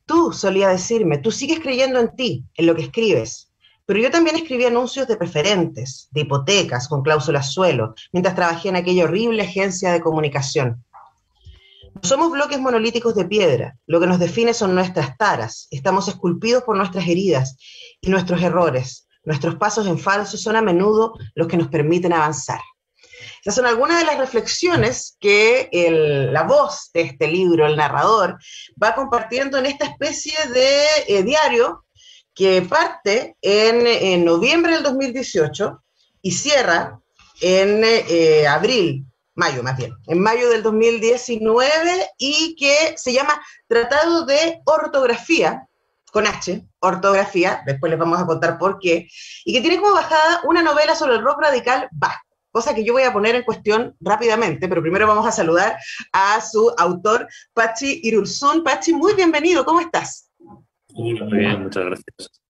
Tú, solía decirme, tú sigues creyendo en ti, en lo que escribes. Pero yo también escribí anuncios de preferentes, de hipotecas con cláusulas suelo, mientras trabajé en aquella horrible agencia de comunicación. No somos bloques monolíticos de piedra. Lo que nos define son nuestras taras. Estamos esculpidos por nuestras heridas y nuestros errores. Nuestros pasos en falso son a menudo los que nos permiten avanzar. Esas son algunas de las reflexiones que la voz de este libro, el narrador, va compartiendo en esta especie de diario que parte en noviembre del 2018 y cierra en mayo más bien, en mayo del 2019 y que se llama Tratado de Ortografía, con H, ortografía, después les vamos a contar por qué, y que tiene como bajada una novela sobre el rock radical vasco, cosa que yo voy a poner en cuestión rápidamente, pero primero vamos a saludar a su autor, Patxi Irurzun. Patxi, muy bienvenido, ¿cómo estás? Muy bien, muchas gracias.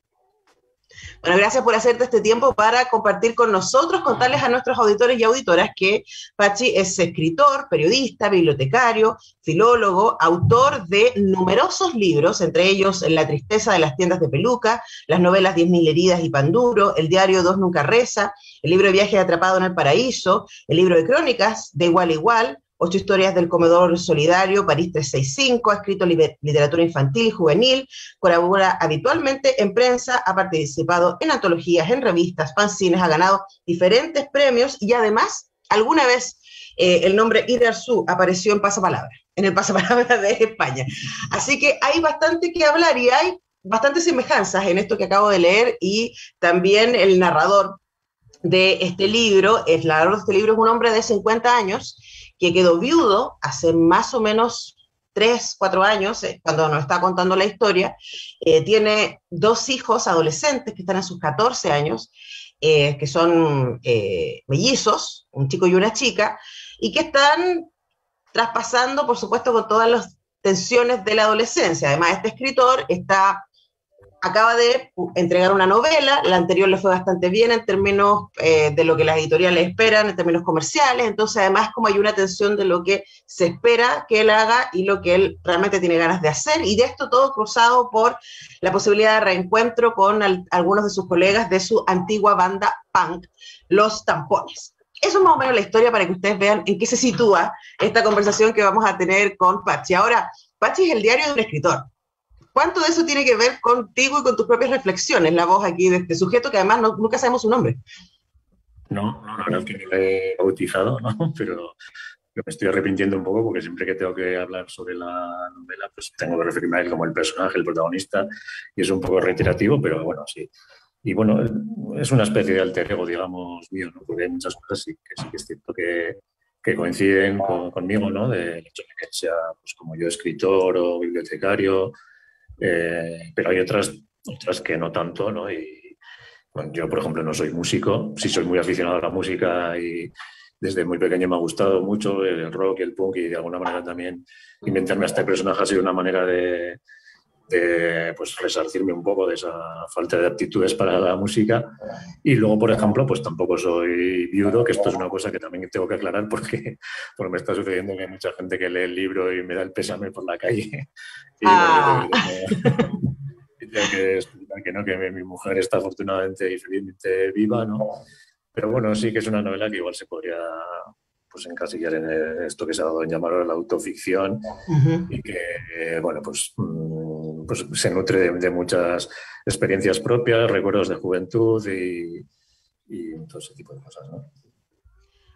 Bueno, gracias por hacerte este tiempo para compartir con nosotros, contarles a nuestros auditores y auditoras que Patxi es escritor, periodista, bibliotecario, filólogo, autor de numerosos libros, entre ellos La tristeza de las tiendas de peluca, las novelas 10.000 heridas y pan duro, el diario Dos nunca reza, el libro de Viaje atrapado en el paraíso, el libro de crónicas de Igual a Igual, 8 historias del comedor solidario, París 365, ha escrito literatura infantil y juvenil, colabora habitualmente en prensa, ha participado en antologías, en revistas, fanzines, ha ganado diferentes premios y además, alguna vez el nombre Idarzu apareció en Pasapalabra, en el Pasapalabra de España. Así que hay bastante que hablar y hay bastantes semejanzas en esto que acabo de leer y también el narrador de este libro, es un hombre de 50 años que quedó viudo hace más o menos 3, 4 años, cuando nos está contando la historia, tiene 2 hijos adolescentes que están en sus 14 años, que son mellizos, un chico y una chica, y que están traspasando, por supuesto, con todas las tensiones de la adolescencia. Además, este escritor acaba de entregar una novela, la anterior le fue bastante bien en términos de lo que las editoriales esperan, en términos comerciales, entonces además como hay una tensión de lo que se espera que él haga y lo que él realmente tiene ganas de hacer, y de esto todo cruzado por la posibilidad de reencuentro con algunos de sus colegas de su antigua banda punk, Los Tampones. Eso es más o menos la historia para que ustedes vean en qué se sitúa esta conversación que vamos a tener con Patxi. Ahora, Patxi es el diario de un escritor. ¿Cuánto de eso tiene que ver contigo y con tus propias reflexiones, la voz aquí de este sujeto que además nunca sabemos su nombre? No, la verdad es que no lo he bautizado, ¿no? Pero me estoy arrepintiendo un poco porque siempre que tengo que hablar sobre la novela, pues tengo que referirme a él como el personaje, el protagonista, y es un poco reiterativo, pero bueno, sí. Y bueno, es una especie de alter ego, digamos, mío, ¿no? Porque hay muchas cosas sí que es cierto que coinciden conmigo, ¿no? Del hecho de que sea, pues como yo, escritor o bibliotecario, pero hay otras que no tanto, ¿no? Y bueno, yo, por ejemplo, no soy músico, sí soy muy aficionado a la música y desde muy pequeño me ha gustado mucho el rock y el punk y de alguna manera también inventarme a este personaje ha sido una manera de pues resarcirme un poco de esa falta de aptitudes para la música. Y luego, por ejemplo, pues tampoco soy viudo, que esto es una cosa que también tengo que aclarar porque me está sucediendo que hay mucha gente que lee el libro y me da el pésame por la calle. Y bueno, yo tengo que explicar que no, que mi mujer está afortunadamente y felizmente viva, ¿no? Pero bueno, sí que es una novela que igual se podría pues encasillar en esto que se ha dado en llamar la autoficción y que, bueno, pues se nutre de muchas experiencias propias, recuerdos de juventud y todo ese tipo de cosas, ¿no?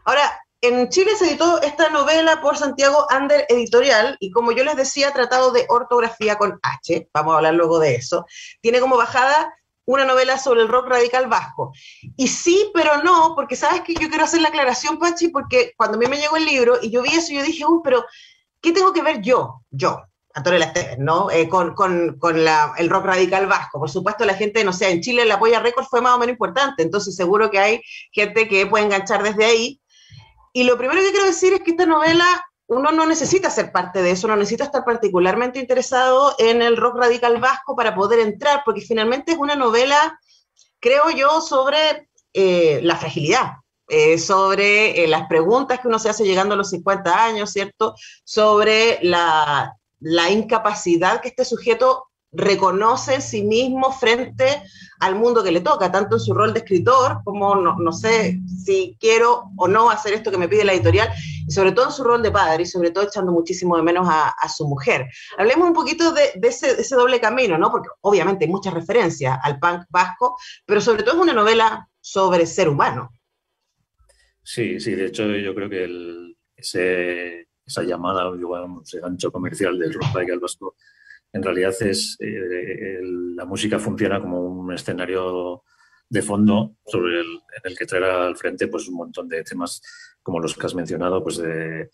Ahora, en Chile se editó esta novela por Santiago Ander Editorial y como yo les decía, tratado de ortografía con H, vamos a hablar luego de eso, tiene como bajada una novela sobre el rock radical vasco. Y sí, pero no, porque sabes que yo quiero hacer la aclaración, Pachi, porque cuando a mí me llegó el libro y yo vi eso, yo dije, pero ¿qué tengo que ver yo, Antonella Esteves, ¿no? Con el rock radical vasco? Por supuesto, la gente, no sé, en Chile la Polla Records fue más o menos importante, entonces seguro que hay gente que puede enganchar desde ahí. Y lo primero que quiero decir es que esta novela, uno no necesita ser parte de eso, no necesita estar particularmente interesado en el rock radical vasco para poder entrar, porque finalmente es una novela, creo yo, sobre la fragilidad, sobre las preguntas que uno se hace llegando a los 50 años, ¿cierto? Sobre la incapacidad que este sujeto reconoce en sí mismo frente al mundo que le toca, tanto en su rol de escritor, como no sé si quiero o no hacer esto que me pide la editorial, y sobre todo en su rol de padre, y sobre todo echando muchísimo de menos a su mujer. Hablemos un poquito de ese doble camino, ¿no? Porque obviamente hay muchas referencias al punk vasco, pero sobre todo es una novela sobre ser humano. Sí, de hecho yo creo que esa llamada, digamos, ese gancho comercial del rock al vasco, en realidad la música funciona como un escenario de fondo en el que traer al frente pues un montón de temas como los que has mencionado, pues de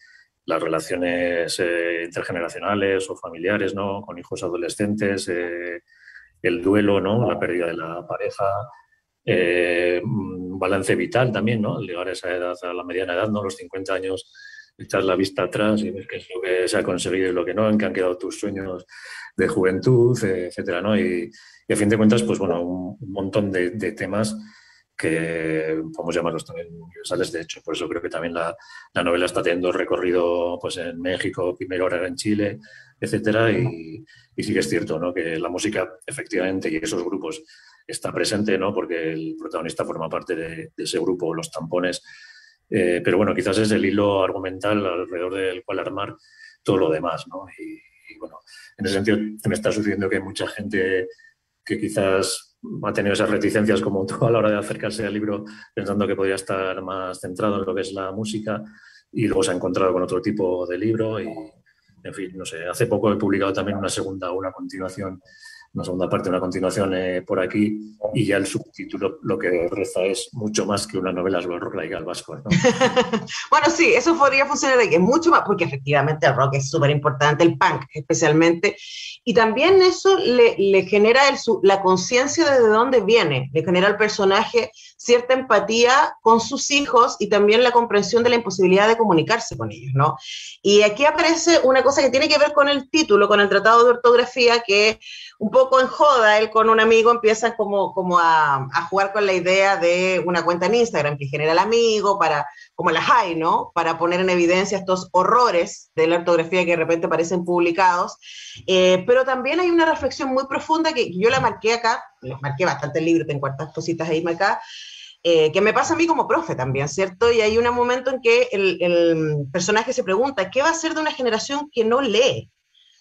las relaciones intergeneracionales o familiares, ¿no? Con hijos adolescentes, el duelo, ¿no? La pérdida de la pareja, un balance vital también, ¿no? Al llegar a esa edad, a la mediana edad, ¿no? Los 50 años, echas la vista atrás y ves qué es lo que se ha conseguido y lo que no, en qué han quedado tus sueños de juventud, etcétera, ¿no? Y a fin de cuentas, pues bueno, un montón de temas que podemos llamarlos también universales. De hecho, por eso creo que también la novela está teniendo recorrido pues en México, primero ahora en Chile, etcétera, y sí que es cierto, ¿no? Que la música, efectivamente, y esos grupos está presente, ¿no? Porque el protagonista forma parte de ese grupo, Los Tampones, pero bueno, quizás es el hilo argumental alrededor del cual armar todo lo demás, ¿no? Y bueno, en ese sentido me está sucediendo que hay mucha gente que quizás ha tenido esas reticencias como tú a la hora de acercarse al libro pensando que podría estar más centrado en lo que es la música y luego se ha encontrado con otro tipo de libro y, en fin, no sé, hace poco he publicado también una segunda parte, una continuación por aquí, y ya el subtítulo lo que reza es mucho más que una novela sobre el rock laical vasco, ¿no? Bueno, sí, eso podría funcionar de que es mucho más, porque efectivamente el rock es súper importante, el punk especialmente, y también eso le genera la conciencia de dónde viene, le genera al personaje cierta empatía con sus hijos y también la comprensión de la imposibilidad de comunicarse con ellos, ¿no? Y aquí aparece una cosa que tiene que ver con el título, con el tratado de ortografía, que un poco en joda, él con un amigo empiezan como a jugar con la idea de una cuenta en Instagram que genera el amigo, como las hay, ¿no? Para poner en evidencia estos horrores de la ortografía que de repente aparecen publicados. Pero también hay una reflexión muy profunda que yo la marqué acá, les marqué bastante el libro, tengo hartas cositas ahí marcadas, que me pasa a mí como profe también, ¿cierto? Y hay un momento en que el personaje se pregunta, ¿qué va a ser de una generación que no lee?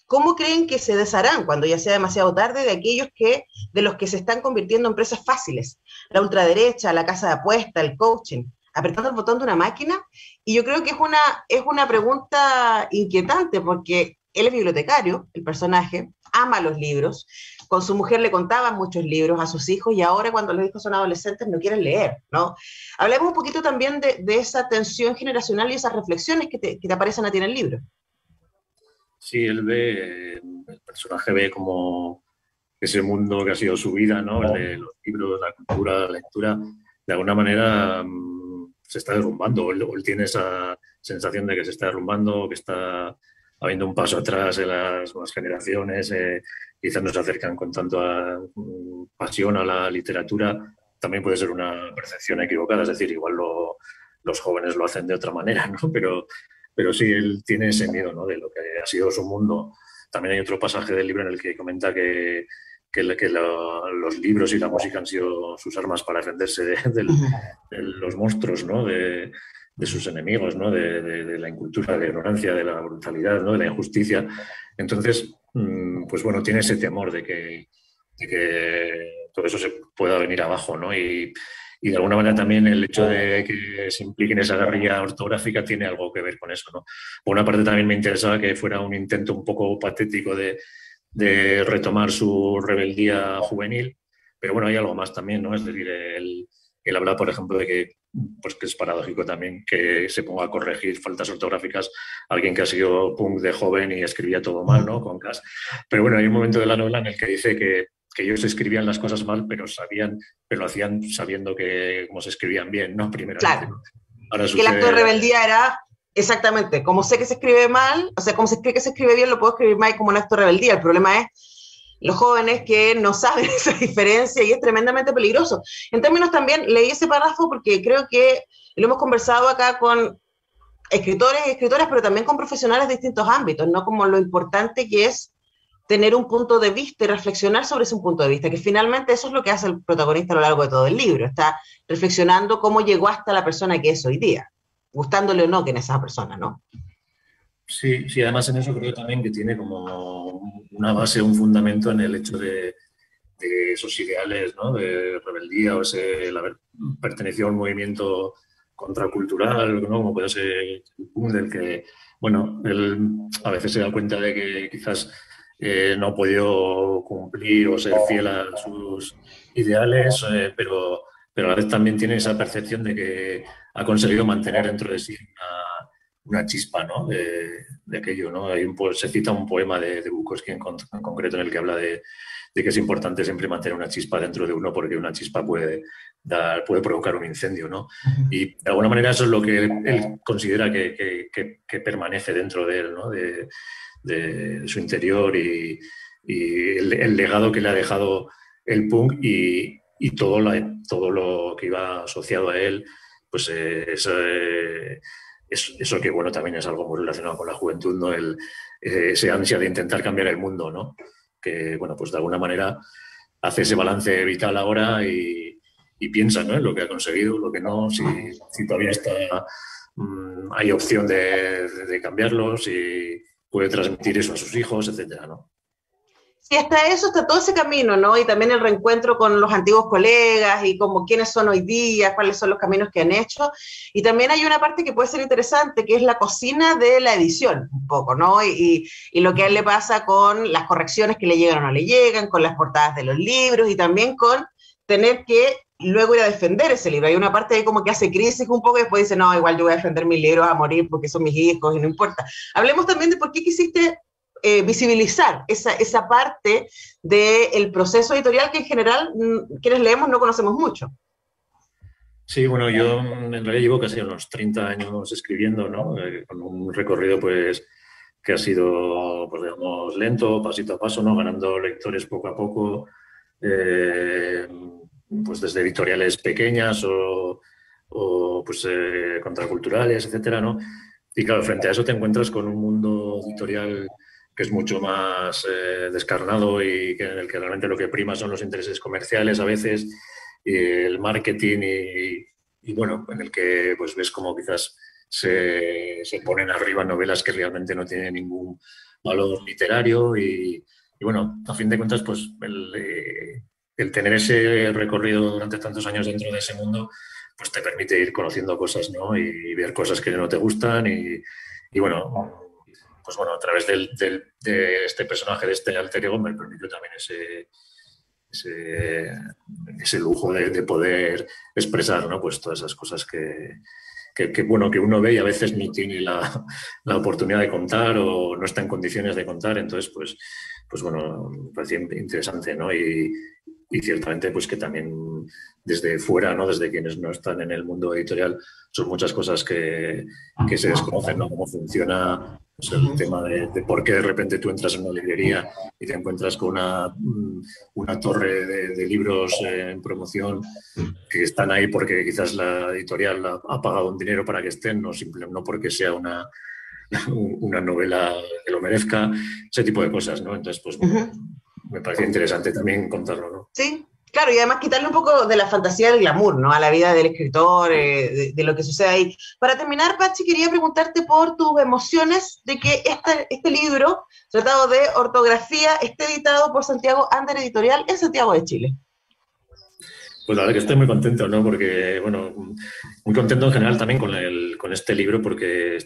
¿Cómo creen que se desharán cuando ya sea demasiado tarde de los que se están convirtiendo en presas fáciles? La ultraderecha, la casa de apuesta, el coaching, apretando el botón de una máquina. Y yo creo que es una pregunta inquietante porque él es bibliotecario, el personaje, ama los libros, con su mujer le contaban muchos libros a sus hijos y ahora cuando los hijos son adolescentes no quieren leer, ¿no? Hablemos un poquito también de esa tensión generacional y esas reflexiones que te aparecen a ti en el libro. Sí, el personaje ve como ese mundo que ha sido su vida, ¿no? El de los libros, la cultura, la lectura, de alguna manera se está derrumbando. Él tiene esa sensación de que se está derrumbando, que está habiendo un paso atrás en las nuevas generaciones, quizás no se acercan con tanta pasión a la literatura. También puede ser una percepción equivocada, es decir, igual los jóvenes lo hacen de otra manera, ¿no? Pero sí, él tiene ese miedo, ¿no? De lo que ha sido su mundo. También hay otro pasaje del libro en el que comenta que los libros y la música han sido sus armas para defenderse de los monstruos, ¿no? De sus enemigos, ¿no? De la incultura, de la ignorancia, de la brutalidad, ¿no? De la injusticia. Entonces, pues bueno, tiene ese temor de que todo eso se pueda venir abajo, ¿no? Y de alguna manera también el hecho de que se implique en esa guerrilla ortográfica tiene algo que ver con eso, ¿no? Por una parte también me interesaba que fuera un intento un poco patético de retomar su rebeldía juvenil, pero bueno, hay algo más también, ¿no? Es decir, él habla, por ejemplo, de que, pues que es paradójico también que se ponga a corregir faltas ortográficas a alguien que ha sido punk de joven y escribía todo mal, ¿no? Con Cas. Pero bueno, hay un momento de la novela en el que dice que ellos escribían las cosas mal, pero lo hacían sabiendo que cómo se escribían bien, ¿no? Primero. Claro. Ahora sucede... Que el acto de rebeldía era, exactamente, como sé que se escribe mal, o sea, como se cree que se escribe bien, lo puedo escribir mal como un acto de rebeldía. El problema es los jóvenes que no saben esa diferencia y es tremendamente peligroso. En términos también, leí ese párrafo porque creo que lo hemos conversado acá con escritores y escritoras, pero también con profesionales de distintos ámbitos, ¿no? Como lo importante que es tener un punto de vista y reflexionar sobre ese punto de vista, que finalmente eso es lo que hace el protagonista a lo largo de todo el libro, está reflexionando cómo llegó hasta la persona que es hoy día, gustándole o no que en esa persona, ¿no? Sí, sí, además en eso creo también que tiene como una base, un fundamento en el hecho de esos ideales, ¿no? De rebeldía o el haber pertenecido a un movimiento contracultural, ¿no? Como puede ser el PUM, del que, bueno, él a veces se da cuenta de que quizás no ha podido cumplir o ser fiel a sus ideales, pero a la vez también tiene esa percepción de que ha conseguido mantener dentro de sí una chispa, ¿no? De aquello, ¿no? Se cita un poema de Bukowski en concreto en el que habla de que es importante siempre mantener una chispa dentro de uno porque una chispa puede provocar un incendio, ¿no? Y de alguna manera eso es lo que él considera que permanece dentro de él, ¿no? De su interior y el legado que le ha dejado el punk y todo lo que iba asociado a él, pues eso que, bueno, también es algo muy relacionado con la juventud, ¿no? Ese ansia de intentar cambiar el mundo, ¿no? Que, bueno, pues de alguna manera hace ese balance vital ahora y piensa, ¿no? En lo que ha conseguido, lo que no, si todavía hay opción de cambiarlo, si puede transmitir eso a sus hijos, etcétera, ¿no? Sí, está eso, está todo ese camino, ¿no? Y también el reencuentro con los antiguos colegas y como quiénes son hoy día, cuáles son los caminos que han hecho. Y también hay una parte que puede ser interesante, que es la cocina de la edición, un poco, ¿no? Y lo que a él le pasa con las correcciones que le llegan o no le llegan, con las portadas de los libros y también con tener que luego ir a defender ese libro. Hay una parte ahí como que hace crisis un poco y después dice, no, igual yo voy a defender mis libros a morir porque son mis hijos y no importa. Hablemos también de por qué quisiste visibilizar esa parte del proceso editorial que en general quienes leemos no conocemos mucho. Sí, bueno, yo en realidad llevo casi unos 30 años escribiendo, ¿no? Con un recorrido, pues, que ha sido, pues, digamos, lento, pasito a paso, ¿no? Ganando lectores poco a poco, eh, pues desde editoriales pequeñas o pues, contraculturales, etcétera, ¿no? Y claro, frente a eso te encuentras con un mundo editorial que es mucho más descarnado y en el que realmente lo que prima son los intereses comerciales a veces, y el marketing y bueno, en el que pues ves como quizás se ponen arriba novelas que realmente no tienen ningún valor literario y bueno, a fin de cuentas pues el tener ese recorrido durante tantos años dentro de ese mundo pues te permite ir conociendo cosas, ¿no? Y ver cosas que no te gustan y bueno, pues bueno, a través de este personaje, de este alter ego, me permitió también ese lujo de poder expresar, ¿no? Pues todas esas cosas bueno, que uno ve y a veces ni tiene la oportunidad de contar o no está en condiciones de contar. Entonces, pues bueno, me parecía interesante, ¿no? Y ciertamente pues que también desde fuera, ¿no? Desde quienes no están en el mundo editorial, son muchas cosas que se desconocen, ¿no? Cómo funciona pues, el tema de por qué de repente tú entras en una librería y te encuentras con una torre de libros en promoción que están ahí porque quizás la editorial ha pagado un dinero para que estén, no porque sea una novela que lo merezca, ese tipo de cosas, ¿no? Entonces, pues bueno, me parece interesante también contarlo, ¿no? Sí, claro, y además quitarle un poco de la fantasía del glamour, ¿no? A la vida del escritor, de lo que sucede ahí. Para terminar, Pachi, quería preguntarte por tus emociones de que este libro, tratado de ortografía, esté editado por Santiago Ander Editorial en Santiago de Chile. Pues la verdad que estoy muy contento, ¿no? Porque, bueno, muy contento en general también con este libro porque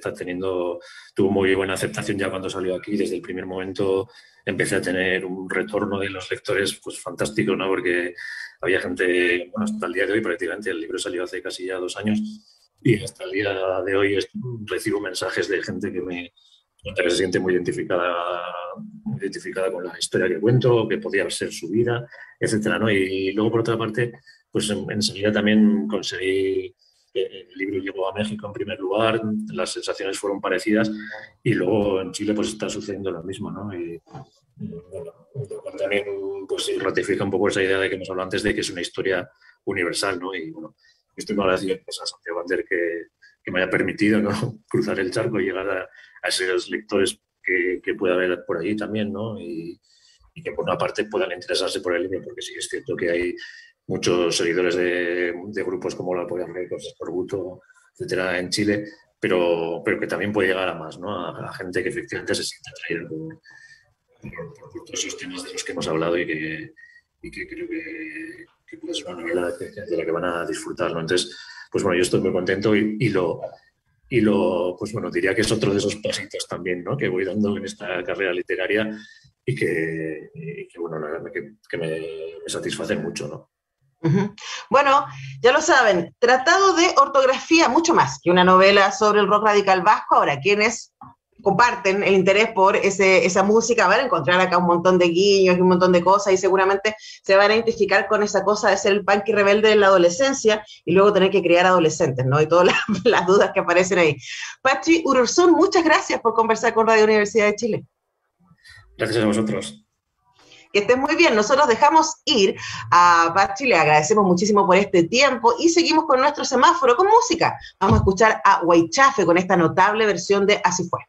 tuvo muy buena aceptación ya cuando salió aquí. Desde el primer momento empecé a tener un retorno de los lectores, pues fantástico, ¿no? Porque había gente, bueno, hasta el día de hoy prácticamente, el libro salió hace casi ya 2 años y hasta el día de hoy recibo mensajes de gente que se siente muy identificada con la historia que cuento, que podía ser su vida, etcétera, ¿no? Y luego, por otra parte, pues enseguida también conseguí que el libro llegó a México en primer lugar, las sensaciones fueron parecidas y luego en Chile pues está sucediendo lo mismo, ¿no? Y bueno, también pues ratifica un poco esa idea de que hemos hablado antes de que es una historia universal, ¿no? Y bueno, estoy muy agradecido pues, a Santiago Ander que me haya permitido, ¿no? Cruzar el charco y llegar a esos lectores que pueda haber por ahí también, ¿no? que por una parte puedan interesarse por el libro, porque sí que es cierto que hay muchos seguidores de grupos como la Polla Médicos, Escorbuto, etcétera, en Chile, pero que también puede llegar a más, ¿no? A gente que efectivamente se siente atraída por todos esos temas de los que hemos hablado y que creo que puede ser una novela de la que van a disfrutar, ¿no? Entonces, pues bueno, yo estoy muy contento pues bueno, diría que es otro de esos pasitos también, ¿no? Que voy dando en esta carrera literaria y que bueno, la verdad que me satisface mucho, ¿no? Uh-huh. Bueno, ya lo saben, tratado de ortografía, mucho más que una novela sobre el rock radical vasco. Ahora, quienes comparten el interés por esa música van a encontrar acá un montón de guiños y un montón de cosas y seguramente se van a identificar con esa cosa de ser el punky rebelde de la adolescencia y luego tener que criar adolescentes, ¿no? Y todas las dudas que aparecen ahí. Patxi Ururzún, muchas gracias por conversar con Radio Universidad de Chile. Gracias a vosotros. Que estén muy bien. Nosotros dejamos ir a Patxi, le agradecemos muchísimo por este tiempo y seguimos con nuestro semáforo con música. Vamos a escuchar a Huaychafe con esta notable versión de Así Fue.